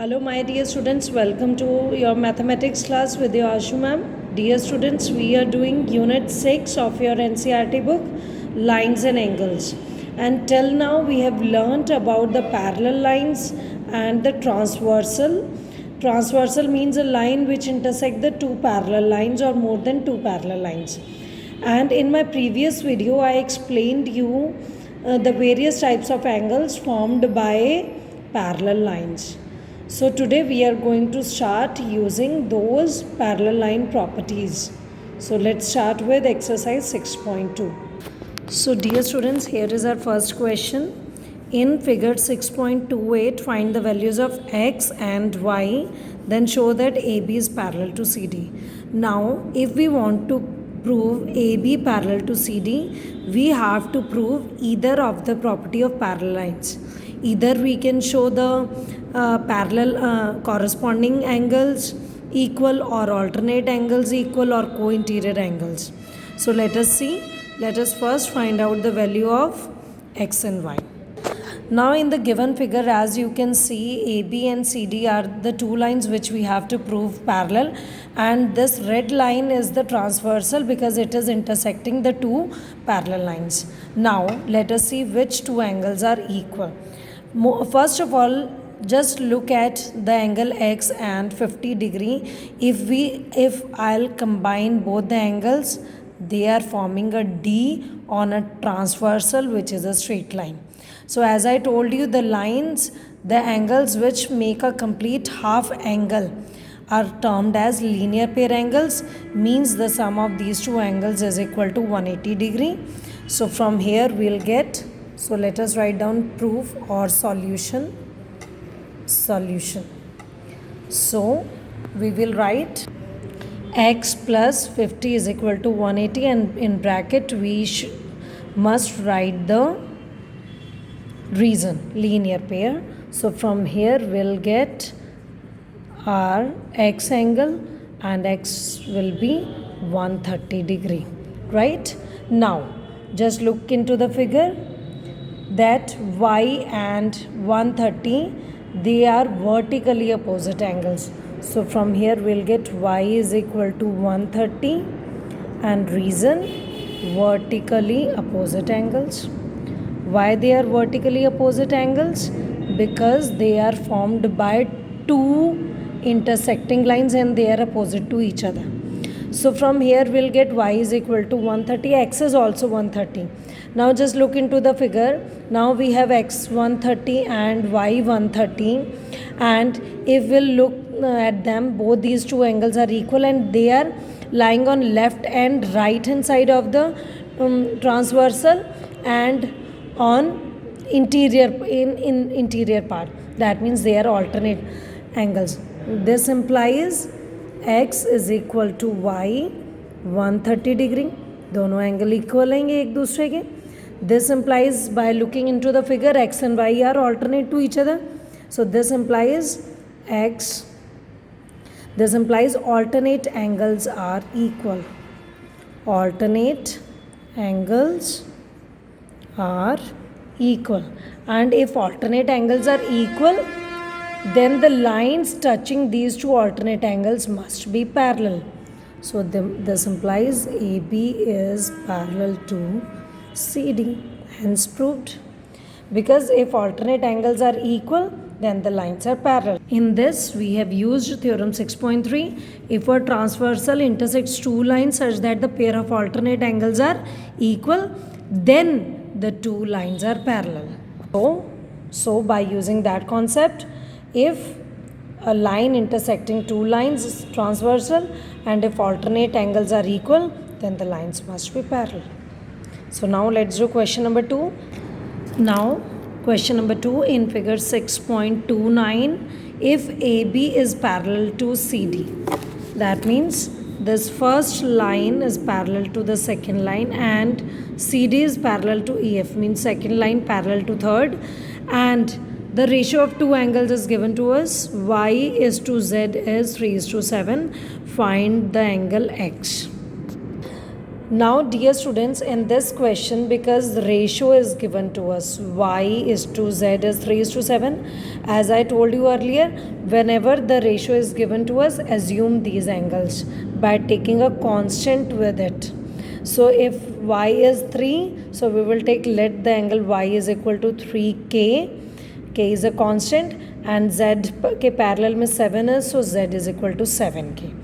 Hello, my dear students. Welcome to your mathematics class with your Ashu ma'am. Dear students, we are doing Unit 6 of your NCERT book, Lines and Angles. And till now, we have learnt about the parallel lines and the transversal. Transversal means a line which intersect the two parallel lines or more than two parallel lines. And in my previous video, I explained you the various types of angles formed by parallel lines. So today we are going to start using those parallel line properties. So let's start with exercise 6.2. So dear students, here is our first question. In figure 6.28, find the values of x and y, then show that AB is parallel to CD. Now, if we want to prove AB parallel to CD, we have to prove either of the property of parallel lines. Either we can show the parallel corresponding angles equal or alternate angles equal or co-interior angles. So let us see. Let us first find out the value of x and y. Now in the given figure, as you can see, AB and CD are the two lines which we have to prove parallel, and this red line is the transversal because it is intersecting the two parallel lines. Now let us see which two angles are equal. First of all, just look at the angle x and 50 degree. If I'll combine both the angles, they are forming a D on a transversal, which is a straight line. So as I told you, the angles which make a complete half angle are termed as linear pair angles, means the sum of these two angles is equal to 180 degree. So from here we'll get, so let us write down proof or solution. So we will write x plus 50 is equal to 180, and in bracket we must write the reason, linear pair. So from here we'll get our x angle, and x will be 130 degree, right? Now just look into the figure that y and 130, they are vertically opposite angles. So from here we'll get y is equal to 130, and reason, vertically opposite angles. Why they are vertically opposite angles? Because they are formed by two intersecting lines and they are opposite to each other. So from here we'll get y is equal to 130, x is also 130. Now just look into the figure. Now we have x 130 and y 130, and if we'll look at them, both these two angles are equal and they are lying on left and right hand side of the transversal and on interior part. That means they are alternate angles. This implies x is equal to y 130 degree. दोनों angle equal हैं एक दूसरे के. This implies, by looking into the figure, x and y are alternate to each other. So this implies alternate angles are equal. Alternate angles are equal. And if alternate angles are equal, then the lines touching these two alternate angles must be parallel. So this implies AB is parallel to CD, hence proved. Because if alternate angles are equal, then the lines are parallel. In this, we have used theorem 6.3. If a transversal intersects two lines such that the pair of alternate angles are equal, then the two lines are parallel. So by using that concept, if a line intersecting two lines is transversal and if alternate angles are equal, then the lines must be parallel. So now let's do question number 2. Now question number 2, in figure 6.29, if AB is parallel to CD, that means this first line is parallel to the second line and CD is parallel to EF, means second line parallel to third, and the ratio of two angles is given to us, y is to z is 3:7. Find the angle x. Now, dear students, in this question, because the ratio is given to us, y is to z is 3 is to 7. As I told you earlier, whenever the ratio is given to us, assume these angles by taking a constant with it. So, if y is 3, so we will take, let the angle y is equal to 3k. K is a constant, and z ke parallel mein 7 is, so z is equal to 7k.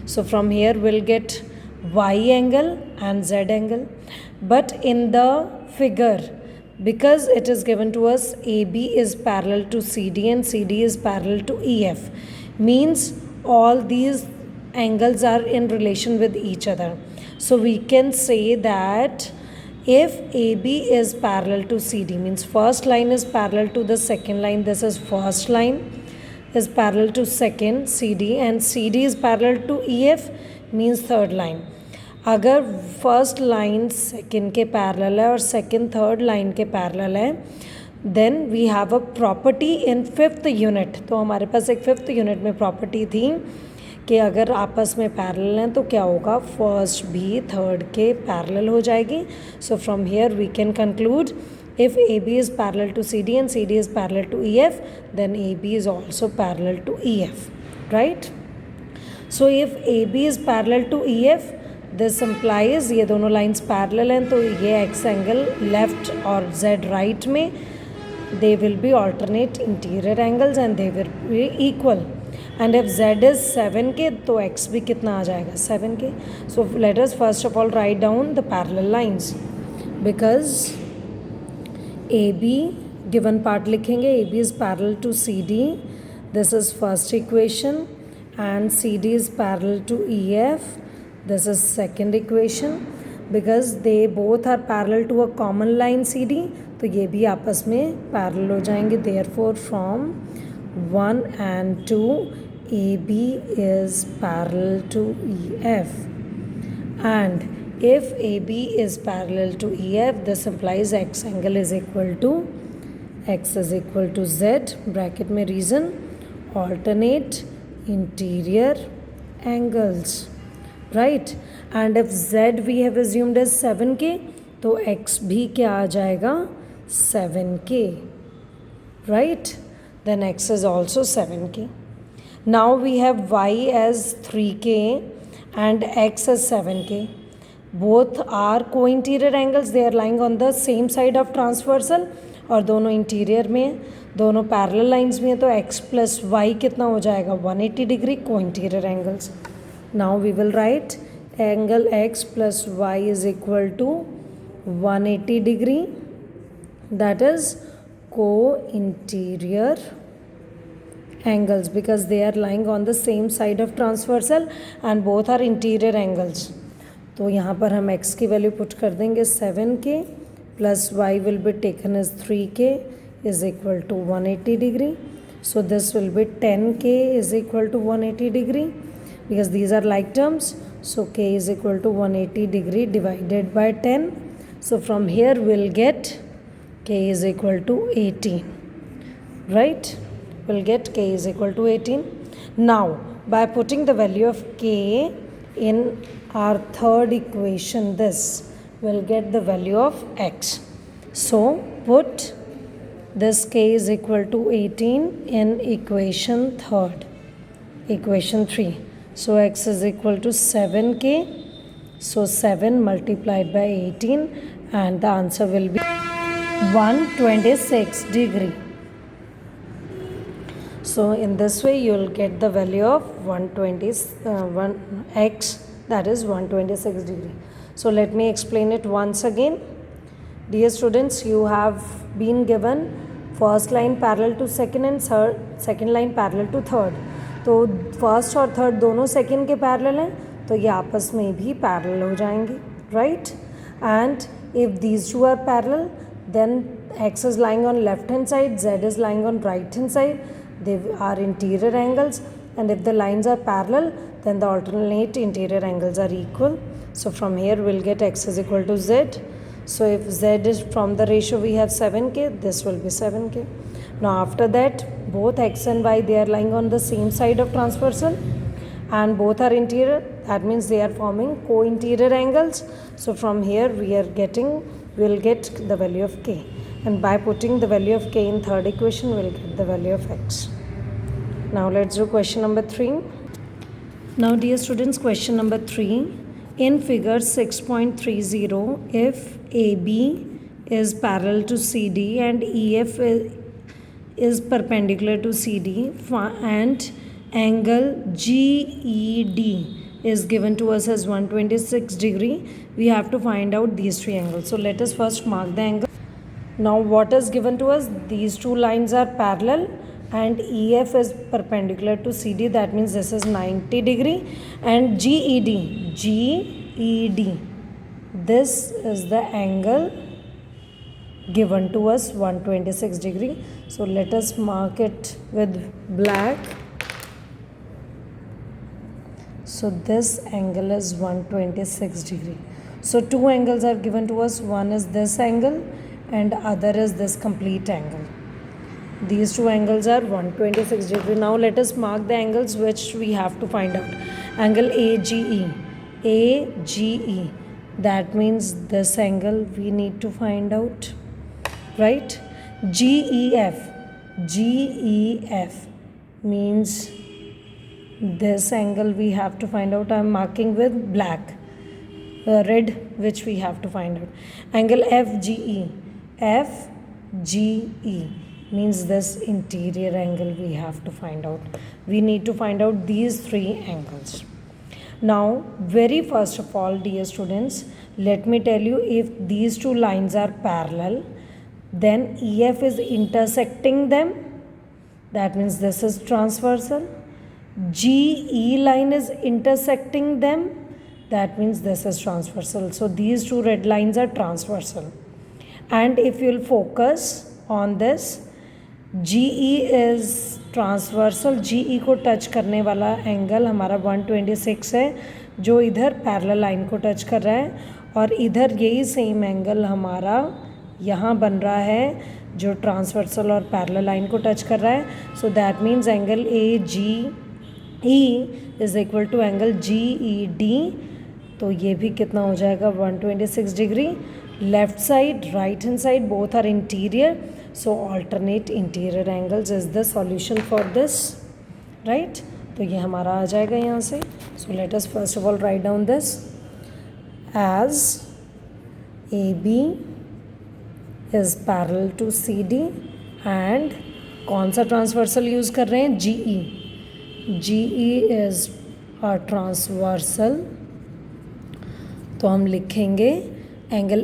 So, from here we'll get y angle and z angle. But in the figure, because it is given to us AB is parallel to CD and CD is parallel to EF, means all these angles are in relation with each other. So we can say that if AB is parallel to CD, means first line is parallel to the second line, this is first line is parallel to second CD, and CD is parallel to EF, means third line. अगर first line second के parallel है और second third line के parallel है, then we have a property in fifth unit. तो हमारे पास एक fifth unit में प्रॉपर्टी थी कि अगर आपस में पैरेलल हैं तो क्या होगा, फर्स्ट भी थर्ड के पैरेलल हो जाएगी. So from here we can conclude if AB is parallel to CD and CD is parallel to EF, then AB is also parallel to EF, right? So if AB is parallel to EF, this implies ये दोनों lines parallel हैं, तो ये x angle left और z right में they will be alternate interior angles and they will be equal. And if z is 7k, तो x भी कितना आ जाएगा, 7k. So let us first of all write down the parallel lines, because AB given part लिखेंगे, AB is parallel to CD, this is first equation, and CD is parallel to EF, this is second equation. Because they both are parallel to a common line CD, तो ये भी आपस में parallel हो जाएंगे. Therefore from 1 and 2 AB is parallel to EF, and if AB is parallel to EF, this implies x angle is equal to z, bracket में reason alternate interior angles, right? And if z we have assumed as 7k, तो x भी क्या आ जाएगा, 7k, right? Then x is also 7k. Now we have y as 3k and x as 7k. Both are co-interior angles, they are lying on the same side of transversal, और दोनों interior में है, दोनों parallel lines में है, तो x plus y कितना हो जाएगा, 180 degree co-interior angles. Now we will write angle x plus y is equal to 180 degree, that is co-interior angles, because they are lying on the same side of transversal and both are interior angles. तो यहाँ पर हम x की value put कर देंगे 7k plus y will be taken as 3k is equal to 180 degree. So this will be 10k is equal to 180 degree, because these are like terms. So k is equal to 180 degree divided by 10. So from here will get k is equal to 18, right? Will get k is equal to 18. Now by putting the value of k in our third equation, this will get the value of x. So put this k is equal to 18 in equation third, equation 3. So x is equal to 7k. So 7 multiplied by 18, and the answer will be 126 degree. So in this way you will get the value of 1x, that is 126 degree. So let me explain it once again. Dear students, you have been given first line parallel to second and second line parallel to third. तो first और third दोनों second के parallel हैं, तो ये आपस में भी पैरेलल हो जाएंगे, right? And if these two are parallel, then x is lying on left hand side, z is lying on right hand side. They are interior angles, and if the lines are parallel, then the alternate interior angles are equal. So from here we'll get x is equal to z. So if z is from the ratio we have 7k, this will be 7k. Now after that, both x and y, they are lying on the same side of transversal and both are interior. that means they are forming co-interior angles. So from here we'll get the value of k, and by putting the value of k in third equation we'll get the value of x. Now let's do question number 3. Now dear students, question number 3. In figure 6.30, if AB is parallel to CD and EF is perpendicular to CD and angle GED is given to us as 126 degree, we have to find out these three angles. So let us first mark the angle. Now what is given to us? These two lines are parallel and EF is perpendicular to CD, that means this is 90 degree, and GED, this is the angle given to us 126 degree. So let us mark it with black. So this angle is 126 degree. So two angles are given to us, one is this angle and other is this complete angle. These two angles are 126 degree. Now let us mark the angles which we have to find out. Angle AGE, that means this angle we need to find out, right? GEF means this angle we have to find out. I am marking with black, red, which we have to find out. Angle FGE means this interior angle we have to find out. We need to find out these three angles. Now very first of all, dear students, let me tell you, if these two lines are parallel, then EF is intersecting them, that means this is transversal. GE line is intersecting them, that means this is transversal. So these two red lines are transversal. And if you'll focus on this, GE is transversal GE को touch करने वाला angle हमारा 126 है, जो इधर parallel line को touch कर रहा है, और इधर यही सेम एंगल हमारा यहाँ बन रहा है जो ट्रांसवर्सल और पैरेलल लाइन को टच कर रहा है. So that means angle AGE is equal to angle GED. तो ये भी कितना हो जाएगा 126 degree. Left side, right hand side, both are interior, so alternate interior angles is the solution for this, right? तो ये हमारा आ जाएगा यहाँ से. So let us first of all write down this as AB is parallel to CD and कौन सा transversal use कर रहे हैं? GE is a transversal. तो हम लिखेंगे angle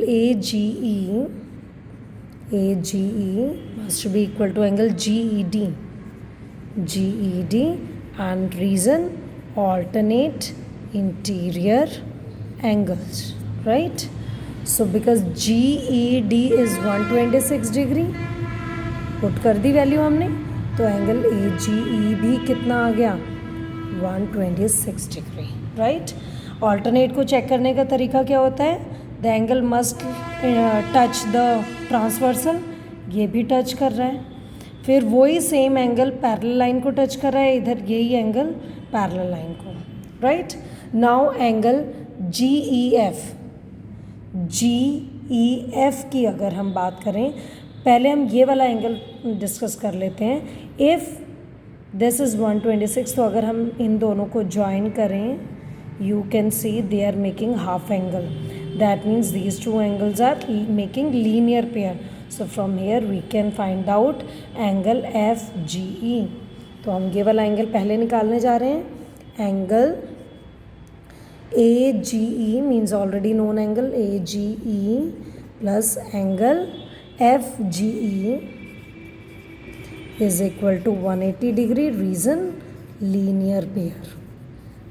AGE must be equal to angle GED, and reason alternate interior angles, right? So because GED is 126 degree, put कर दी value हमने, तो एंगल AGE भी कितना आ गया 126 डिग्री, राइट? ऑल्टरनेट को चेक करने का तरीका क्या होता है? The angle must touch the transversal, ये भी टच कर रहा है. फिर वही सेम एंगल पैरेलल लाइन को टच कर रहा है, इधर यही एंगल पैरेलल लाइन को, राइट? नाउ एंगल GEF की अगर हम बात करें, पहले हम ये वाला एंगल डिस्कस कर लेते हैं. इफ़ दिस इज़ 126, तो अगर हम इन दोनों को ज्वाइन करें, you can see they are making half angle. That means these two angles are making linear pair. So from here we can find out angle FGE. तो हम ये वाला एंगल पहले निकालने जा रहे हैं. Angle AGE means already known angle AGE plus angle FGE is equal to 180 degree. Reason linear pair.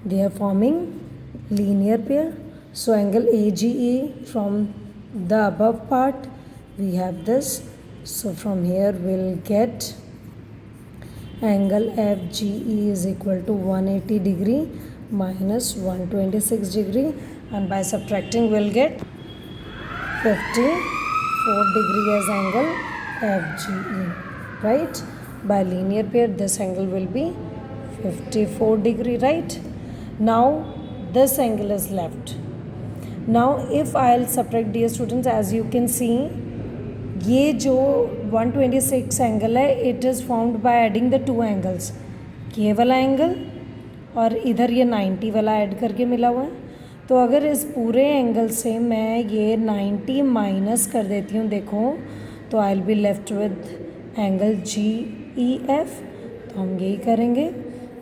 They are forming linear pair. So angle AGE, from the above part we have this. So from here we'll get angle FGE is equal to 180 degree minus 126 degree, and by subtracting we'll get 54 degree as angle FGE, right? By linear pair this angle will be 54 degree, right? Now this angle is left. Now if I'll subtract, dear students, as you can see, ये जो 126 angle है, it is found by adding the two angles, ये वाला angle और इधर ये 90 वाला add करके मिला हुआ है. तो अगर इस पूरे एंगल से मैं ये 90 माइनस कर देती हूँ, देखो, तो I will be left with angle G E F. तो हम यही करेंगे,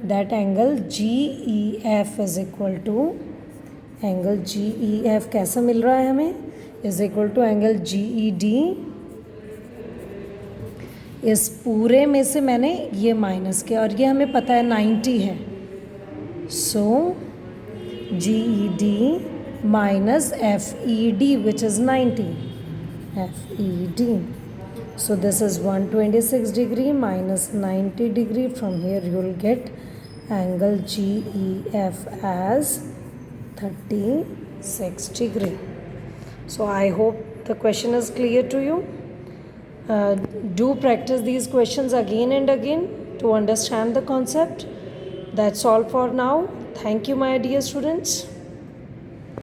that angle G E F is equal to angle G E F कैसा मिल रहा है हमें, is equal to angle G E D. इस पूरे में से मैंने ये माइनस किया और ये हमें पता है 90 है. So G E D minus F E D which is 90, F E D. So this is 126 degree minus 90 degree. From here you will get angle GEF as 36 degree. So I hope the question is clear to you. Do practice these questions again and again to understand the concept. That's all for now. Thank you, my dear students.